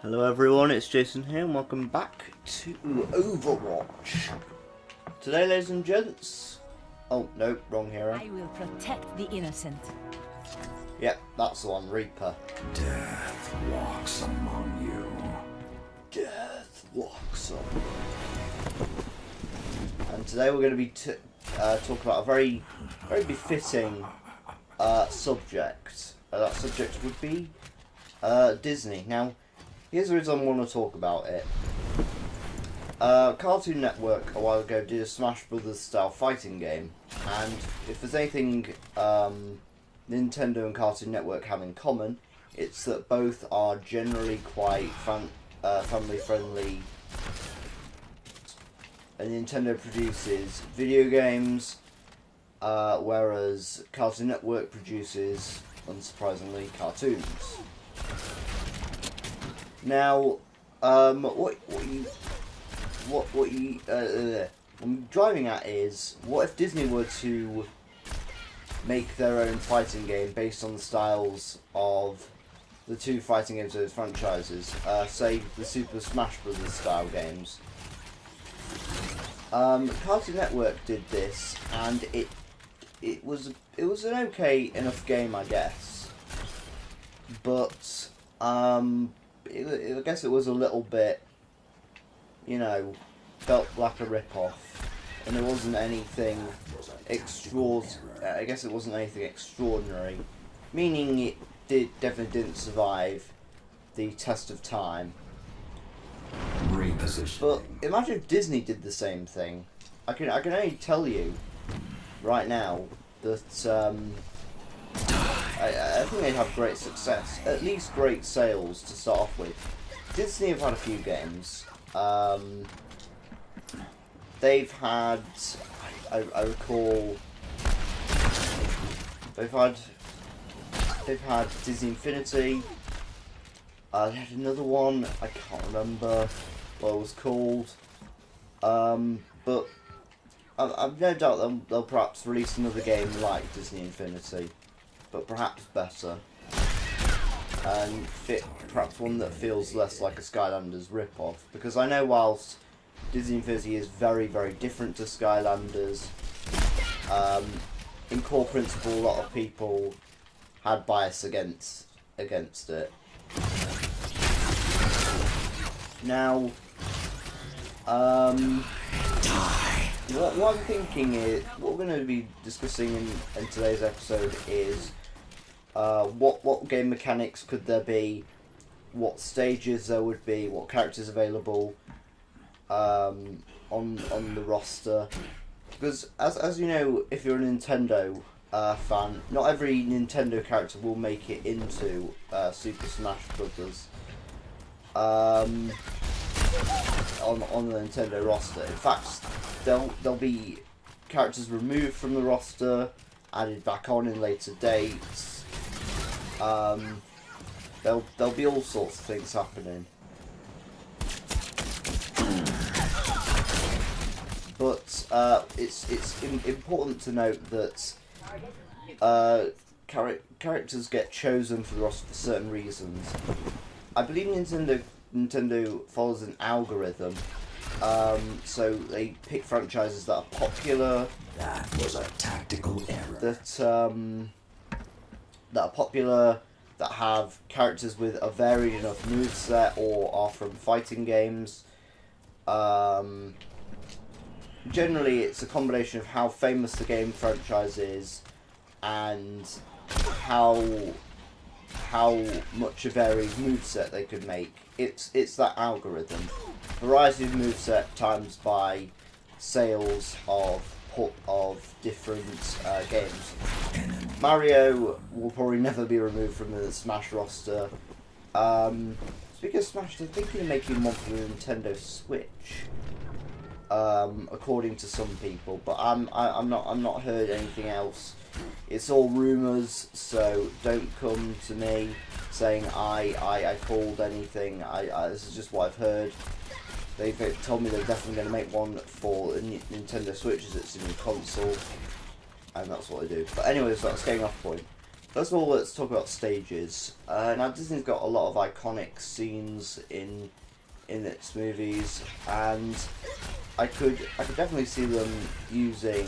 Hello everyone, it's Jason here and welcome back to Overwatch. Today, ladies and gents... Oh, no, wrong hero. I will protect the innocent. Yep, that's the one, Reaper. Death walks among you. Death walks on. And today we're going to be talking about a very befitting subject. That subject would be Disney. Now, here's the reason I want to talk about it. Cartoon Network a while ago did a Smash Brothers style fighting game, and if there's anything Nintendo and Cartoon Network have in common, it's that both are generally quite family friendly. And Nintendo produces video games, whereas Cartoon Network produces, unsurprisingly, cartoons. Now, what I'm driving at is, what if Disney were to make their own fighting game based on the styles of the two fighting games of those franchises, say the Super Smash Brothers style games. Cartoon Network did this, and it was an okay enough game, I guess, but I guess it was a little bit, felt like a rip-off, and it wasn't anything extraordinary, meaning it definitely didn't survive the test of time. Repositioning. But imagine if Disney did the same thing. I can only tell you right now that I think they'd have great success, at least great sales to start off with. Disney have had a few games. They've had, I recall, they've had Disney Infinity. They had another one, I can't remember what it was called, but I've no doubt they'll perhaps release another game like Disney Infinity, but perhaps better, and perhaps one that feels less like a Skylanders rip-off, because I know whilst Disney Infinity is very, very different to Skylanders, in core principle a lot of people had bias against it. Now, what I'm thinking is, what we're going to be discussing in today's episode is what game mechanics could there be, what stages there would be, what characters available on the roster. Because as you know, if you're a Nintendo fan, not every Nintendo character will make it into Super Smash Brothers. On the Nintendo roster. In fact, there'll be characters removed from the roster, added back on in later dates. There'll be all sorts of things happening. But it's important to note that characters get chosen for the roster for certain reasons. I believe Nintendo follows an algorithm, so they pick franchises that are popular. That was a tactical error. That have characters with a varied enough moveset or are from fighting games. Generally, it's a combination of how famous the game franchise is and how much a varied moveset they could make. It's that algorithm. Variety of moveset times by sales of different games. Mario will probably never be removed from the Smash roster. Speaking of Smash, they're thinking of making one for the Nintendo Switch. According to some people, but I'm not heard anything else. It's all rumours, so don't come to me saying I called anything. This is just what I've heard. They've told me they're definitely going to make one for Nintendo Switch as it's a new console, and that's what they do. But anyways, that's getting off point. First of all, let's talk about stages. Now, Disney's got a lot of iconic scenes in its movies, and I could definitely see them using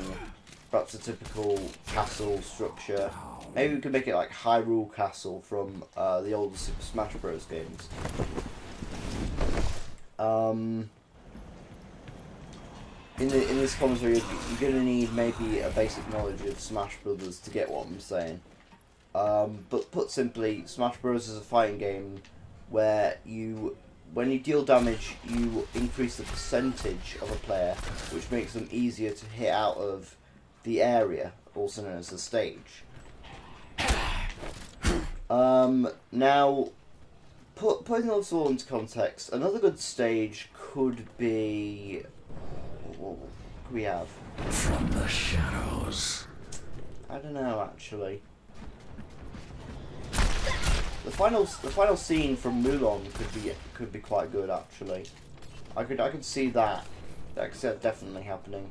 perhaps a typical castle structure. Maybe we could make it like Hyrule Castle from the older Super Smash Bros. Games. In this commentary, you're going to need maybe a basic knowledge of Smash Brothers to get what I'm saying. But put simply, Smash Bros. Is a fighting game where when you deal damage, you increase the percentage of a player, which makes them easier to hit out of the area, also known as the stage. Now, putting this all into context, another good stage could be... What could we have? From the shadows. I don't know, actually. The final scene from Mulan could be quite good, actually. I could see that. I could see that definitely happening.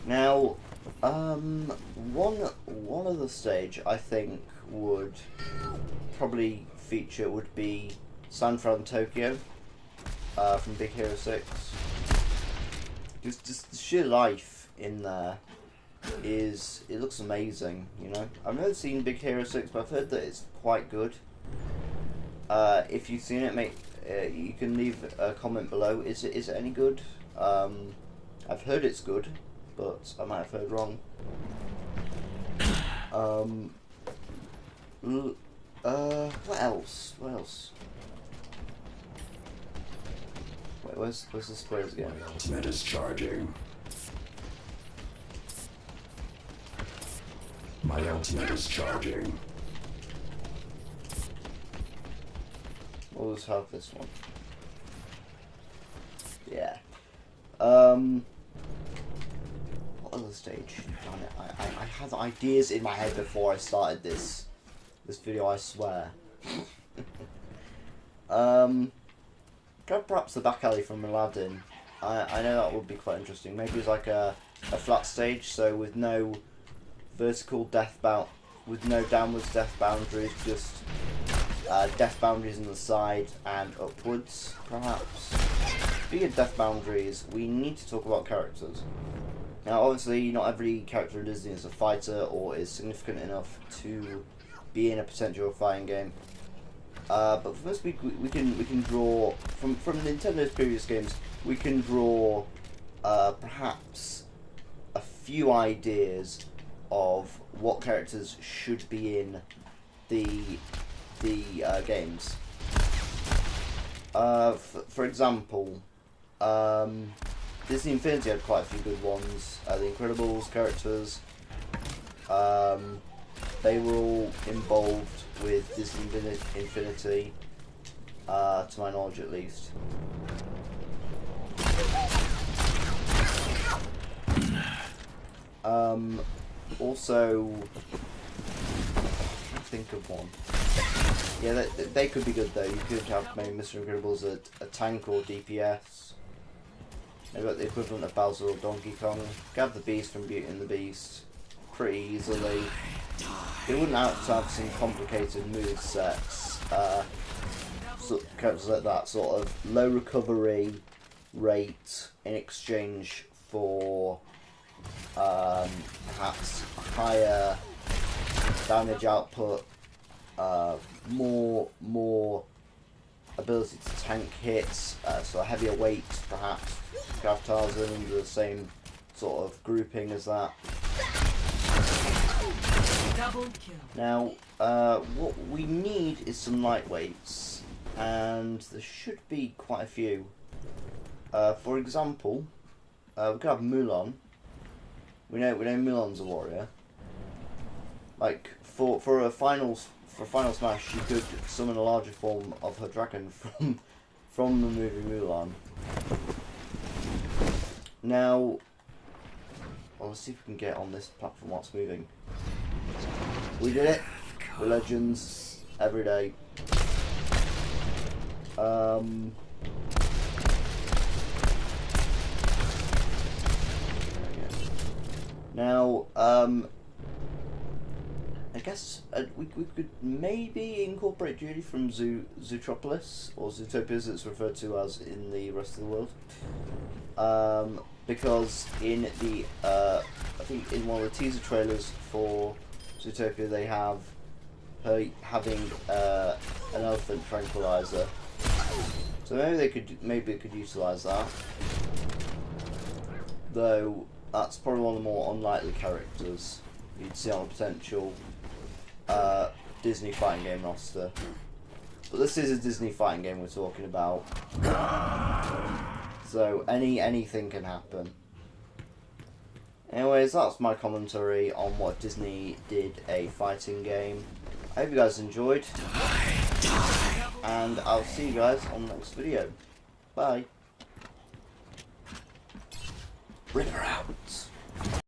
Now, one other stage I think would probably feature would be San Fran, Tokyo, from Big Hero 6. Just the sheer life in there it looks amazing, you know. I've never seen Big Hero 6, but I've heard that it's quite good. If you've seen it, mate, you can leave a comment below. Is it any good? I've heard it's good, but I might have heard wrong. What else? What else? Wait, where's the squares again? My ultimate is charging. My ultimate is charging. We'll just have this one. Yeah. What other stage? Damn it, I had ideas in my head before I started this video, I swear. Perhaps the back alley from Aladdin. I know that would be quite interesting. Maybe it's like a flat stage, so with no vertical with no downwards death boundaries, just death boundaries on the side and upwards, perhaps. Speaking of death boundaries, we need to talk about characters. Now, obviously, not every character in Disney is a fighter or is significant enough to be in a potential fighting game. But for most people, we can draw from Nintendo's previous games. We can draw perhaps a few ideas of what characters should be in the games. For example, Disney Infinity had quite a few good ones. The Incredibles characters, they were all involved with Disney Infinity, to my knowledge at least. Also, I think of one. Yeah, they could be good though. You could have maybe Mr. Incredibles a tank or DPS. Maybe like the equivalent of Bowser or Donkey Kong. You could have the Beast from Beauty and the Beast pretty easily. They wouldn't have to have some complicated move sets. Characters like that, sort of low recovery rate in exchange for perhaps higher damage output, more ability to tank hits, so a heavier weight perhaps. You have Tarzan under the same sort of grouping as that. Double kill. Now, what we need is some lightweights, and there should be quite a few. For example, we could have Mulan. We know Mulan's a warrior. Like for a final smash, you could summon a larger form of her dragon from the movie Mulan. Now, well, let's see if we can get on this platform while it's moving. We did it. We're legends every day. Now, I guess we could maybe incorporate Judy from Zootropolis, or Zootopia as it's referred to as in the rest of the world. Because in the, I think in one of the teaser trailers for Zootopia they have her having an elephant tranquilizer. So maybe they could utilise that. Though that's probably one of the more unlikely characters you'd see on a potential Disney fighting game roster. But this is a Disney fighting game we're talking about. So anything can happen. Anyways, that's my commentary on what Disney did a fighting game. I hope you guys enjoyed. And I'll see you guys on the next video. Bye. Ripper out.